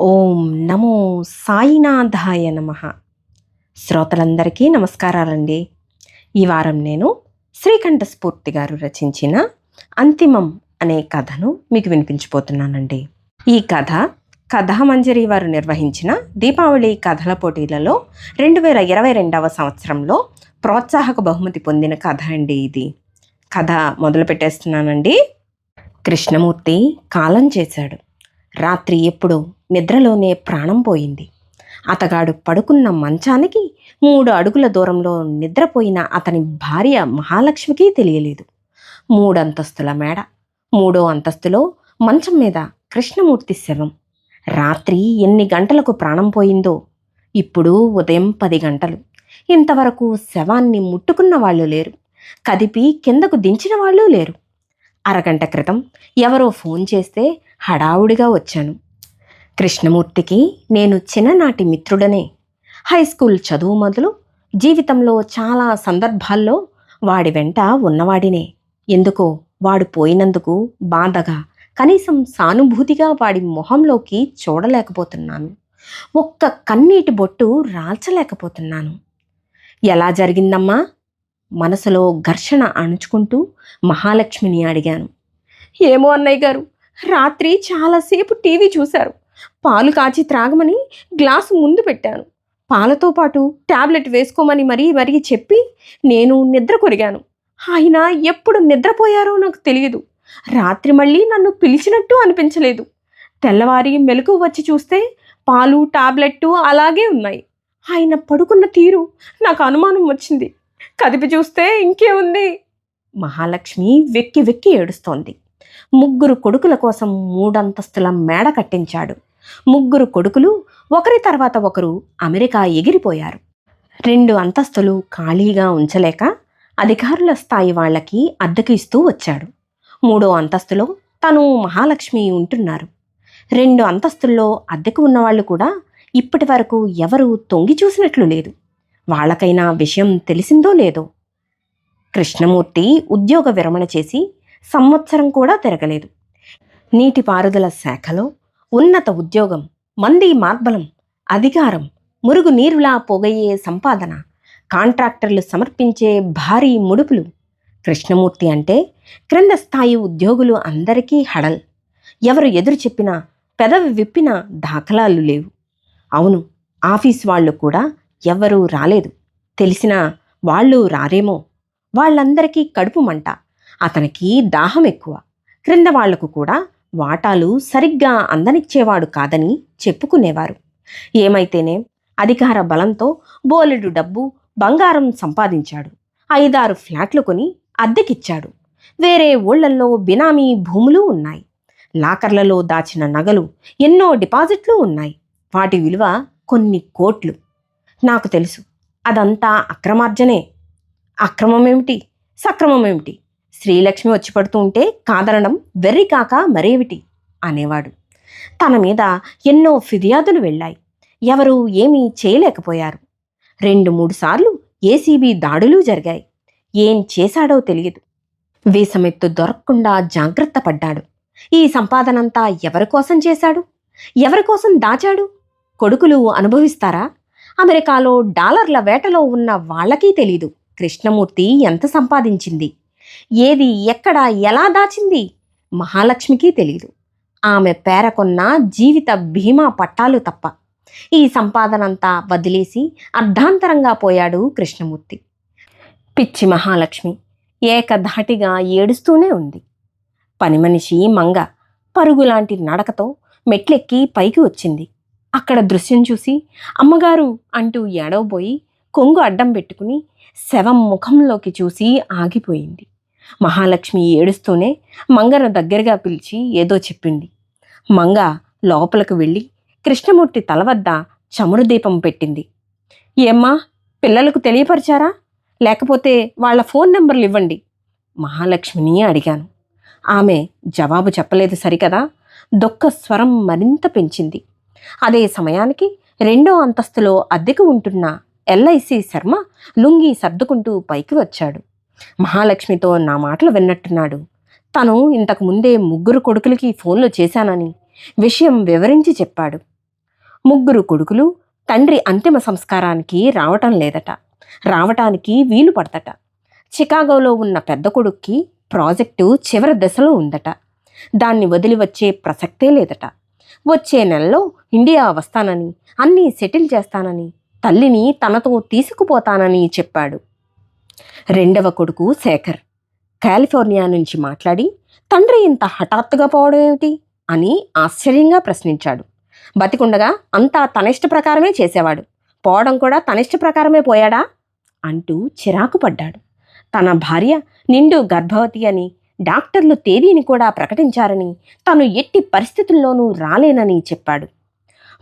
ఓం నమో సాయినాథాయ నమః. శ్రోతలందరికీ నమస్కారాలండి. ఈ వారం నేను శ్రీకంఠస్ఫూర్తి గారు రచించిన అంతిమం అనే కథను మీకు వినిపించబోతున్నానండి. ఈ కథ కథామంజరి వారు నిర్వహించిన దీపావళి కథల పోటీలలో 2022వ సంవత్సరంలో ప్రోత్సాహక బహుమతి పొందిన కథ అండి. ఇది కథ మొదలు పెట్టేస్తున్నానండి. కృష్ణమూర్తి కాలం చేశాడు. రాత్రి ఎప్పుడో నిద్రలోనే ప్రాణం పోయింది. అతగాడు పడుకున్న మంచానికి 3 అడుగుల దూరంలో నిద్రపోయిన అతని భార్య మహాలక్ష్మికి తెలియలేదు. 3 అంతస్తుల మేడ, 3వ అంతస్తులో మంచం మీద కృష్ణమూర్తి శవం. రాత్రి ఎన్ని గంటలకు ప్రాణం పోయిందో. ఇప్పుడు ఉదయం 10 గంటలు. ఇంతవరకు శవాన్ని ముట్టుకున్న వాళ్ళు లేరు, కదిపి కిందకు దించిన వాళ్ళు లేరు. అరగంట క్రితం ఎవరో ఫోన్ చేస్తే హడావుడిగా వచ్చాను. కృష్ణమూర్తికి నేను చిన్ననాటి మిత్రుడనే. హై స్కూల్ చదువు మొదలు జీవితంలో చాలా సందర్భాల్లో వాడి వెంట ఉన్నవాడినే. ఎందుకో వాడు పోయినందుకు బాధగా, కనీసం సానుభూతిగా వాడి మొహంలోకి చూడలేకపోతున్నాను. ఒక్క కన్నీటి బొట్టు రాల్చలేకపోతున్నాను. ఎలా జరిగిందమ్మా? మనసులో ఘర్షణ అణుచుకుంటూ మహాలక్ష్మిని అడిగాను. ఏమో అన్నయ్య గారు, రాత్రి చాలాసేపు టీవీ చూశారు. పాలు కాచి త్రాగమని గ్లాసు ముందు పెట్టాను. పాలతో పాటు టాబ్లెట్ వేసుకోమని మరీ చెప్పి నేను నిద్ర కొరిగాను. ఆయన ఎప్పుడు నిద్రపోయారో నాకు తెలియదు. రాత్రి మళ్ళీ నన్ను పిలిచినట్టు అనిపించలేదు. తెల్లవారి మెలకువ వచ్చి చూస్తే పాలు టాబ్లెట్టు అలాగే ఉన్నాయి. ఆయన పడుకున్న తీరు నాకు అనుమానం వచ్చింది. కదిపి చూస్తే ఇంకేముంది? మహాలక్ష్మి వెక్కి వెక్కి ఏడుస్తోంది. 3 కొడుకుల కోసం 3 అంతస్తుల మేడ కట్టించాడు. 3 కొడుకులు ఒకరి తర్వాత ఒకరు అమెరికా ఎగిరిపోయారు. 2 అంతస్తులు ఖాళీగా ఉంచలేక అధికారుల స్థాయి వాళ్ళకి అద్దెకు ఇస్తూ వచ్చాడు. 3వ అంతస్తులో తను మహాలక్ష్మి ఉంటున్నారు. 2 అంతస్తుల్లో అద్దెకు ఉన్నవాళ్ళు కూడా ఇప్పటి వరకు ఎవరూ తొంగి చూసినట్లు లేదు. వాళ్ళకైనా విషయం తెలిసిందో లేదో. కృష్ణమూర్తి ఉద్యోగ విరమణ చేసి సంవత్సరం కూడా తిరగలేదు. నీటిపారుదల శాఖలో ఉన్నత ఉద్యోగం, మంది మార్బలం, అధికారం, మురుగు నీరులా పొగయ్యే సంపాదన, కాంట్రాక్టర్లు సమర్పించే భారీ ముడుపులు. కృష్ణమూర్తి అంటే క్రింద స్థాయి ఉద్యోగులు అందరికీ హడల్. ఎవరు ఎదురు చెప్పినా, పెదవి విప్పినా దాఖలాలు లేవు. అవును, ఆఫీస్ వాళ్ళు కూడా ఎవ్వరూ రాలేదు. తెలిసినా వాళ్ళు రారేమో. వాళ్ళందరికీ కడుపు మంట. అతనికి దాహం ఎక్కువ. క్రింద వాళ్లకు కూడా వాటాలు సరిగ్గా అందనిచ్చేవాడు కాదని చెప్పుకునేవారు. ఏమైతేనే అధికార బలంతో బోలెడు డబ్బు, బంగారం సంపాదించాడు. 5-6 ఫ్లాట్లు కొని అద్దెకిచ్చాడు. వేరే ఊళ్ళల్లో బినామీ భూములు ఉన్నాయి. లాకర్లలో దాచిన నగలు, ఎన్నో డిపాజిట్లు ఉన్నాయి. వాటి విలువ కొన్ని కోట్లు. నాకు తెలుసు, అదంతా అక్రమార్జనే. అక్రమమేమిటి, సక్రమమేమిటి? శ్రీలక్ష్మి వచ్చి పడుతూ ఉంటే కాదనడం వెర్రి కాక మరేమిటి అనేవాడు. తన మీద ఎన్నో ఫిర్యాదులు వెళ్ళాయి. ఎవరూ ఏమీ చేయలేకపోయారు. 2-3 సార్లు ఏసీబీ దాడులు జరిగాయి. ఏం చేశాడో తెలియదు. వీసమెత్తు దొరక్కుండా జాగ్రత్త పడ్డాడు. ఈ సంపాదనంతా ఎవరికోసం చేశాడు? ఎవరికోసం దాచాడు? కొడుకులు అనుభవిస్తారా? అమెరికాలో డాలర్ల వేటలో ఉన్న వాళ్ళకీ తెలీదు కృష్ణమూర్తి ఎంత సంపాదించింది, ఏది ఎక్కడ ఎలా దాచింది. మహాలక్ష్మికి తెలీదు. ఆమె పేరకొన్న జీవిత బీమా పట్టాలు తప్ప. ఈ సంపాదనంతా వదిలేసి అర్ధాంతరంగా పోయాడు కృష్ణమూర్తి. పిచ్చి మహాలక్ష్మి ఏకధాటిగా ఏడుస్తూనే ఉంది. పనిమనిషి మంగ పరుగులాంటి నడకతో మెట్లెక్కి పైకి వచ్చింది. అక్కడ దృశ్యం చూసి అమ్మగారు అంటూ ఏడవబోయి కొంగు అడ్డం పెట్టుకుని శవం ముఖంలోకి చూసి ఆగిపోయింది. మహాలక్ష్మి ఏడుస్తూనే మంగను దగ్గరగా పిలిచి ఏదో చెప్పింది. మంగ లోపలకు వెళ్ళి కృష్ణమూర్తి తల వద్ద చమురు దీపం పెట్టింది. ఏమ్మా, పిల్లలకు తెలియపరిచారా? లేకపోతే వాళ్ళ ఫోన్ నెంబర్లు ఇవ్వండి మహాలక్ష్మిని అడిగాను. ఆమె జవాబు చెప్పలేదు సరికదా. దొక్క స్వరం మరింత పెంచింది. అదే సమయానికి 2వ అంతస్తులో అద్దెకు ఉంటున్న ఎల్ఐసి శర్మ లుంగి సర్దుకుంటూ పైకి వచ్చాడు. మహాలక్ష్మితో నా మాటలు విన్నట్టున్నాడు. తను ఇంతకు ముందే 3 కొడుకులకి ఫోన్లు చేశానని విషయం వివరించి చెప్పాడు. ముగ్గురు కొడుకులు తండ్రి అంతిమ సంస్కారానికి రావటం లేదట. రావటానికి వీలు పడతట. చికాగోలో ఉన్న పెద్ద కొడుక్కి ప్రాజెక్టు చివరి దశలో ఉందట. దాన్ని వదిలి వచ్చే ప్రసక్తే లేదట. వచ్చే నెలలో ఇండియా వస్తానని, అన్నీ సెటిల్ చేస్తానని, తల్లిని తనతో తీసుకుపోతానని చెప్పాడు. రెండవ కొడుకు శేఖర్ కాలిఫోర్నియా నుంచి మాట్లాడి, తండ్రి ఇంత హఠాత్తుగా పోవడం ఏమిటి అని ఆశ్చర్యంగా ప్రశ్నించాడు. బతికుండగా అంతా తనిష్ట ప్రకారమే చేసేవాడు, పోవడం కూడా తనిష్ట ప్రకారమే పోయాడా అంటూ చిరాకు పడ్డాడు. తన భార్య నిండు గర్భవతి అని, డాక్టర్లు తేదీని కూడా ప్రకటించారని, తను ఎట్టి పరిస్థితుల్లోనూ రాలేనని చెప్పాడు.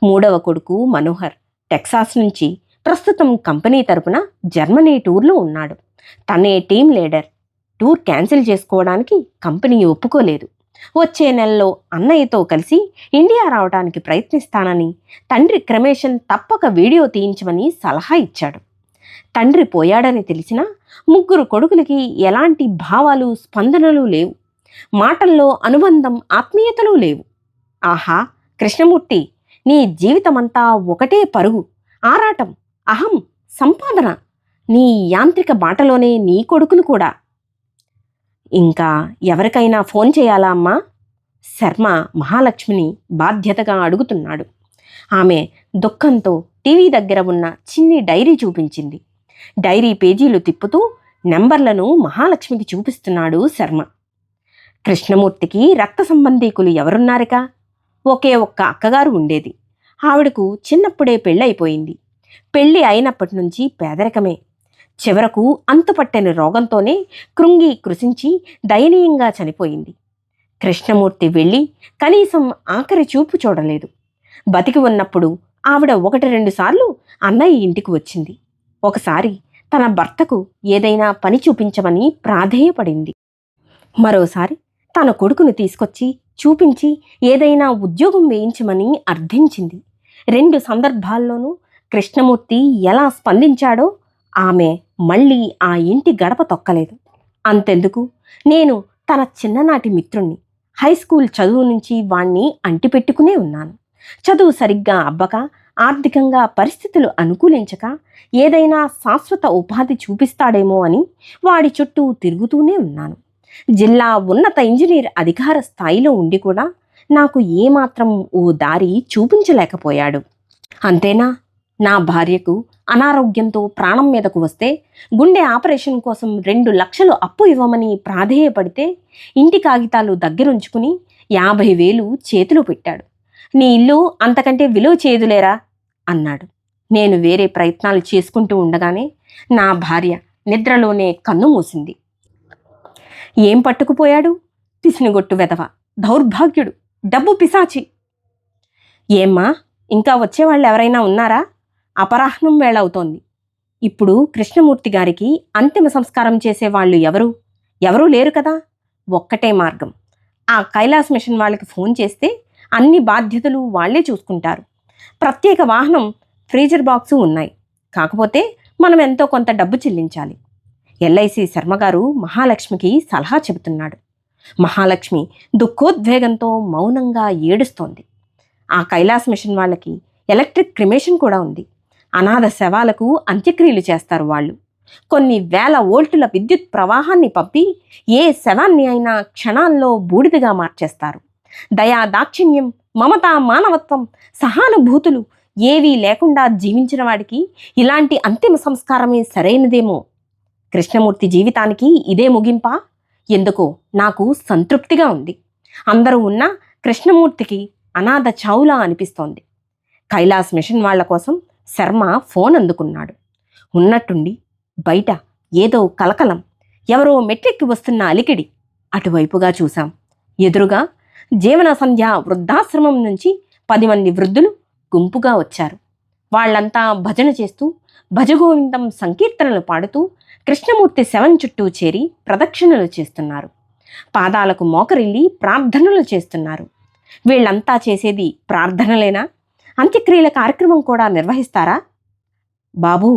మూడవ కొడుకు మనోహర్ టెక్సాస్ నుంచి ప్రస్తుతం కంపెనీ తరపున జర్మనీ టూర్లో ఉన్నాడు. తనే టీం లీడర్. టూర్ క్యాన్సిల్ చేసుకోవడానికి కంపెనీ ఒప్పుకోలేదు. వచ్చే నెలలో అన్నయ్యతో కలిసి ఇండియా రావడానికి ప్రయత్నిస్తానని, తండ్రి క్రమేషన్ తప్పక వీడియో తీయించమని సలహా ఇచ్చాడు. తండ్రి పోయాడని తెలిసినా ముగ్గురు కొడుకులకి ఎలాంటి భావాలు, స్పందనలు లేవు. మాటల్లో అనుబంధం, ఆత్మీయతలు లేవు. ఆహా కృష్ణమూర్తి, నీ జీవితమంతా ఒకటే పరుగు, ఆరాటం, అహం, సంపాదన. నీ యాంత్రిక బాటలోనే నీ కొడుకులు కూడా. ఇంకా ఎవరికైనా ఫోన్ చేయాలా అమ్మా? శర్మ మహాలక్ష్మిని బాధ్యతగా అడుగుతున్నాడు. ఆమె దుఃఖంతో టీవీ దగ్గర ఉన్న చిన్ని డైరీ చూపించింది. డైరీ పేజీలు తిప్పుతూ నెంబర్లను మహాలక్ష్మికి చూపిస్తున్నాడు శర్మ. కృష్ణమూర్తికి రక్త సంబంధీకులు ఎవరున్నారుగా? ఒకే ఒక్క అక్కగారు ఉండేది. ఆవిడకు చిన్నప్పుడే పెళ్ళైపోయింది. పెళ్ళి అయినప్పటి నుంచి పేదరికమే. చివరకు అంతుపట్టని రోగంతోనే కృంగి కృశించి దయనీయంగా చనిపోయింది. కృష్ణమూర్తి వెళ్ళి కనీసం ఆఖరి చూపు చూడలేదు. బతికి ఉన్నప్పుడు ఆవిడ 1-2 సార్లు అన్నయ్య ఇంటికి వచ్చింది. ఒకసారి తన భర్తకు ఏదైనా పని చూపించమని ప్రాధేయపడింది. మరోసారి తన కొడుకును తీసుకొచ్చి చూపించి ఏదైనా ఉద్యోగం వేయించమని అర్థించింది. 2 సందర్భాల్లోనూ కృష్ణమూర్తి ఎలా స్పందించాడో ఆమె మళ్ళీ ఆ ఇంటి గడప తొక్కలేదు. అంతెందుకు, నేను తన చిన్ననాటి మిత్రుణ్ణి. హైస్కూల్ చదువు నుంచి వాణ్ణి అంటిపెట్టుకునే ఉన్నాను. చదువు సరిగ్గా అబ్బక, ఆర్థికంగా పరిస్థితులు అనుకూలించక ఏదైనా శాశ్వత ఉపాధి చూపిస్తాడేమో అని వాడి చుట్టూ తిరుగుతూనే ఉన్నాను. జిల్లా ఉన్నత ఇంజనీర్ అధికార స్థాయిలో ఉండి కూడా నాకు ఏమాత్రం ఓ దారి చూపించలేకపోయాడు. అంతేనా, నా భార్యకు అనారోగ్యంతో ప్రాణం మీదకు వస్తే గుండె ఆపరేషన్ కోసం 2 లక్షలు అప్పు ఇవ్వమని ప్రాధేయపడితే ఇంటి కాగితాలు దగ్గరుంచుకుని 50,000 చేతిలో పెట్టాడు. నీ ఇల్లు అంతకంటే విలువ చేయదులేరా అన్నాడు. నేను వేరే ప్రయత్నాలు చేసుకుంటూ ఉండగానే నా భార్య నిద్రలోనే కన్ను మూసింది. ఏం పట్టుకుపోయాడు? పిసినిగొట్టు వెధవ, దౌర్భాగ్యుడు, డబ్బు పిశాచి. ఏమ్మా, ఇంకా వచ్చేవాళ్ళు ఎవరైనా ఉన్నారా? అపరాహ్నం వేళవుతోంది. ఇప్పుడు కృష్ణమూర్తి గారికి అంతిమ సంస్కారం చేసేవాళ్ళు ఎవరూ లేరు కదా. ఒక్కటే మార్గం, ఆ కైలాస్ మిషన్ వాళ్ళకి ఫోన్ చేస్తే అన్ని బాధ్యతలు వాళ్లే చూసుకుంటారు. ప్రత్యేక వాహనం, ఫ్రీజర్ బాక్సు ఉన్నాయి. కాకపోతే మనం ఎంతో కొంత డబ్బు చెల్లించాలి. ఎల్ఐసి శర్మగారు మహాలక్ష్మికి సలహా చెబుతున్నాడు. మహాలక్ష్మి దుఃఖోద్వేగంతో మౌనంగా ఏడుస్తోంది. ఆ కైలాస్ మిషన్ వాళ్ళకి ఎలక్ట్రిక్ క్రిమేషన్ కూడా ఉంది. అనాథ శవాలకు అంత్యక్రియలు చేస్తారు వాళ్ళు. కొన్ని వేల వోల్టుల విద్యుత్ ప్రవాహాన్ని పంపి ఏ శవాన్ని అయినా క్షణాల్లో బూడిదగా మార్చేస్తారు. దయా, దాక్షిణ్యం, మమత, మానవత్వం, సహానుభూతులు ఏవీ లేకుండా జీవించిన వాడికి ఇలాంటి అంతిమ సంస్కారమే సరైనదేమో. కృష్ణమూర్తి జీవితానికి ఇదే ముగింపా? ఎందుకో నాకు సంతృప్తిగా ఉంది. అందరూ ఉన్నా కృష్ణమూర్తికి అనాథ చావులా అనిపిస్తోంది. కైలాస్ మిషన్ వాళ్ల కోసం శర్మ ఫోన్ అందుకున్నాడు. ఉన్నట్టుండి బయట ఏదో కలకలం, ఎవరో మెట్లెక్కి వస్తున్న అలికిడి. అటువైపుగా చూశాం. ఎదురుగా జీవన సంధ్య వృద్ధాశ్రమం నుంచి 10 మంది వృద్ధులు గుంపుగా వచ్చారు. వాళ్లంతా భజన చేస్తూ, భజగోవిందం సంకీర్తనలు పాడుతూ కృష్ణమూర్తి శవం చుట్టూ చేరి ప్రదక్షిణలు చేస్తున్నారు. పాదాలకు మోకరిల్లి ప్రార్థనలు చేస్తున్నారు. వీళ్లంతా చేసేది ప్రార్థనలేనా? అంత్యక్రియల కార్యక్రమం కూడా నిర్వహిస్తారా? బాబూ,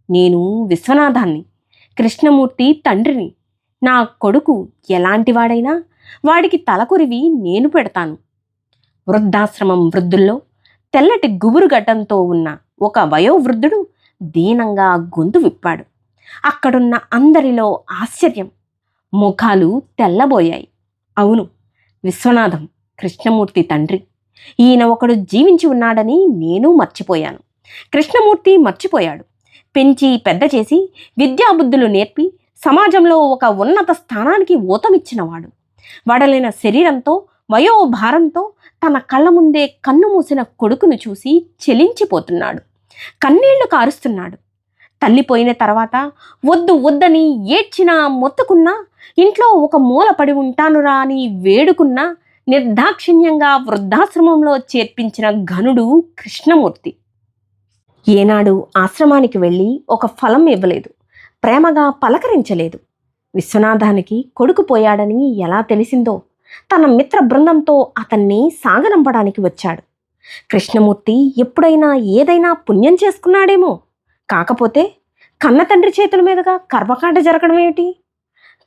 నేను విశ్వనాథాన్ని, కృష్ణమూర్తి తండ్రిని. నా కొడుకు ఎలాంటివాడైనా వాడికి తలకొరివి నేను పెడతాను. వృద్ధాశ్రమం వృద్ధుల్లో తెల్లటి గుబురు గడ్డంతో ఉన్న ఒక వయోవృద్ధుడు దీనంగా గొంతు విప్పాడు. అక్కడున్న అందరిలో ఆశ్చర్యం, ముఖాలు తెల్లబోయాయి. అవును, విశ్వనాథం కృష్ణమూర్తి తండ్రి. ఈయన ఒకడు జీవించి ఉన్నాడని నేను మర్చిపోయాను. కృష్ణమూర్తి మర్చిపోయాడు. పెంచి పెద్ద చేసి విద్యాబుద్ధులు నేర్పి సమాజంలో ఒక ఉన్నత స్థానానికి ఊతమిచ్చినవాడు. వడలిన శరీరంతో వయోభారంతో తన కళ్ళ ముందే కన్ను మూసిన కొడుకును చూసి చెలించిపోతున్నాడు. కన్నీళ్లు కారుస్తున్నాడు. తల్లిపోయిన తర్వాత వద్దు వద్దని ఏడ్చినా మొత్తుకున్నా, ఇంట్లో ఒక మూల పడి ఉంటానురా అని వేడుకున్నా నిర్దాక్షిణ్యంగా వృద్ధాశ్రమంలో చేర్పించిన ఘనుడు కృష్ణమూర్తి. ఏనాడు ఆశ్రమానికి వెళ్ళి ఒక ఫలం ఇవ్వలేదు, ప్రేమగా పలకరించలేదు. విశ్వనాథానికి కొడుకు పోయాడని ఎలా తెలిసిందో తన మిత్ర బృందంతో అతన్ని సాగనంపడానికి వచ్చాడు. కృష్ణమూర్తి ఎప్పుడైనా ఏదైనా పుణ్యం చేసుకున్నాడేమో. కాకపోతే కన్న తండ్రి చేతుల మీదుగా కర్మకాండ జరగడం ఏమిటి?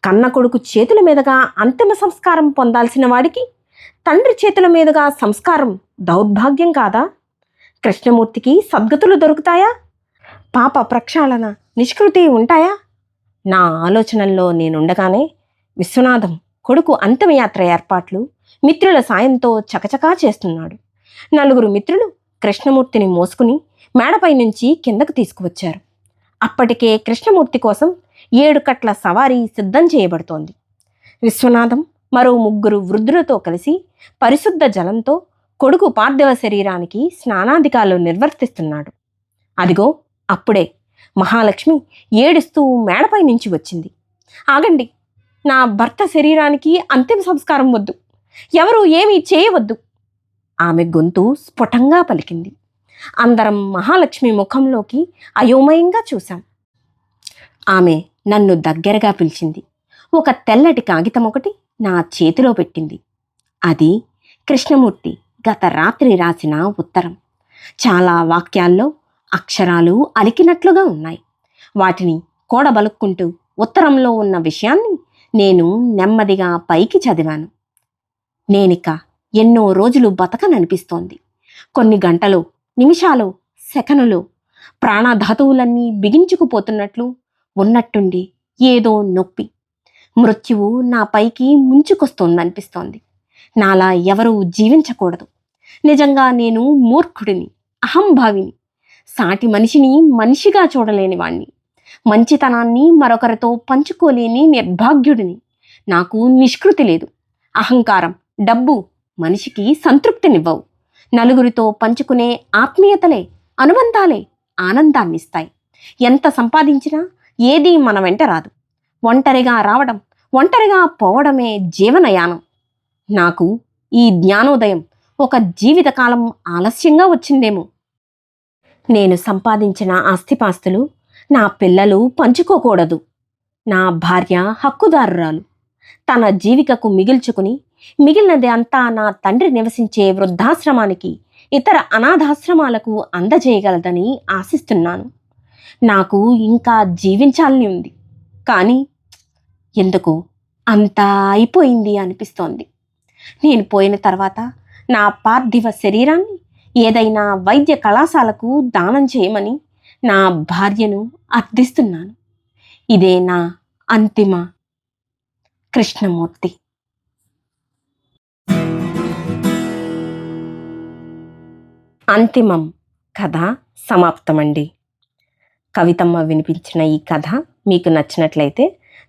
కన్న కొడుకు చేతుల మీదుగా అంతిమ సంస్కారం పొందాల్సిన వాడికి తండ్రి చేతుల మీదుగా సంస్కారం దౌర్భాగ్యం కాదా? కృష్ణమూర్తికి సద్గతులు దొరుకుతాయా? పాప ప్రక్షాళన, నిష్కృతి ఉంటాయా? నా ఆలోచనల్లో నేనుండగానే విశ్వనాథం కొడుకు అంతిమయాత్ర ఏర్పాట్లు మిత్రుల సాయంతో చకచకా చేస్తున్నాడు. 4 మిత్రులు కృష్ణమూర్తిని మోసుకుని మేడపై నుంచి కిందకు తీసుకువచ్చారు. అప్పటికే కృష్ణమూర్తి కోసం 7 కట్ల సవారీ సిద్ధం చేయబడుతోంది. విశ్వనాథం మరో 3 వృద్ధులతో కలిసి పరిశుద్ధ జలంతో కొడుకు పార్థివ శరీరానికి స్నానాధికాలు నిర్వర్తిస్తున్నాడు. అదిగో అప్పుడే మహాలక్ష్మి ఏడుస్తూ మేడపై నుంచి వచ్చింది. ఆగండి, నా భర్త శరీరానికి అంతిమ సంస్కారం వద్దు, ఎవరూ ఏమీ చేయవద్దు. ఆమె గొంతు స్ఫుటంగా పలికింది. అందరం మహాలక్ష్మి ముఖంలోకి అయోమయంగా చూశాం. ఆమె నన్ను దగ్గరగా పిలిచింది. ఒక తెల్లటి కాగితం ఒకటి నా చేతిలో పెట్టింది. అది కృష్ణమూర్తి గత రాత్రి రాసిన ఉత్తరం. చాలా వాక్యాల్లో అక్షరాలు అలికినట్లుగా ఉన్నాయి. వాటిని కూడబలుక్కుంటూ ఉత్తరంలో ఉన్న విషయాన్ని నేను నెమ్మదిగా పైకి చదివాను. నేనిక ఎన్నో రోజులు బతకననిపిస్తోంది. కొన్ని గంటలు, నిమిషాలు, సెకనులు ప్రాణధాతువులన్నీ బిగించుకుపోతున్నట్లు ఉన్నట్టుండి ఏదో నొప్పి, మృత్యువు నా పైకి ముంచుకొస్తోందనిపిస్తోంది. నాలా ఎవరూ జీవించకూడదు. నిజంగా నేను మూర్ఖుడిని, అహంభావిని, సాటి మనిషిని మనిషిగా చూడలేని వాణ్ణి, మంచితనాన్ని మరొకరితో పంచుకోలేని నిర్భాగ్యుడిని. నాకు నిష్కృతి లేదు. అహంకారం, డబ్బు మనిషికి సంతృప్తినివ్వవు. నలుగురితో పంచుకునే ఆత్మీయతలే, అనుబంధాలే ఆనందాన్నిస్తాయి. ఎంత సంపాదించినా ఏదీ మన వెంట రాదు. ఒంటరిగా రావడం, ఒంటరిగా పోవడమే జీవనయానం. నాకు ఈ జ్ఞానోదయం ఒక జీవితకాలం ఆలస్యంగా వచ్చిందేమో. నేను సంపాదించిన ఆస్తిపాస్తులు నా పిల్లలు పంచుకోకూడదు. నా భార్య హక్కుదారురాలు. తన జీవికకు మిగిల్చుకుని మిగిలినది అంతా నా తండ్రి నివసించే వృద్ధాశ్రమానికి, ఇతర అనాథాశ్రమాలకు అందజేయగలదని ఆశిస్తున్నాను. నాకు ఇంకా జీవించాలని ఉంది. కానీ ఎందుకో అంతా అయిపోయింది అనిపిస్తోంది. నేను పోయిన తర్వాత నా పార్థివ శరీరాన్ని ఏదైనా వైద్య కళాశాలకు దానం చేయమని నా భార్యను అర్థిస్తున్నాను. ఇదే నా అంతిమ. కృష్ణమూర్తి. అంతిమం కథ సమాప్తమండి. కవితమ్మ వినిపించిన ఈ కథ మీకు నచ్చినట్లయితే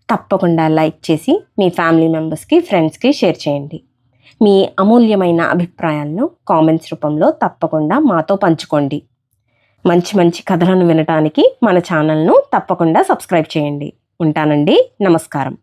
తప్పకుండా లైక్ చేసి మీ ఫ్యామిలీ మెంబర్స్కి, ఫ్రెండ్స్కి షేర్ చేయండి. మీ అమూల్యమైన అభిప్రాయాలను కామెంట్స్ రూపంలో తప్పకుండా మాతో పంచుకోండి. మంచి మంచి కథలను వినటానికి మన ఛానల్ను తప్పకుండా సబ్స్క్రైబ్ చేయండి. ఉంటానండి. నమస్కారం.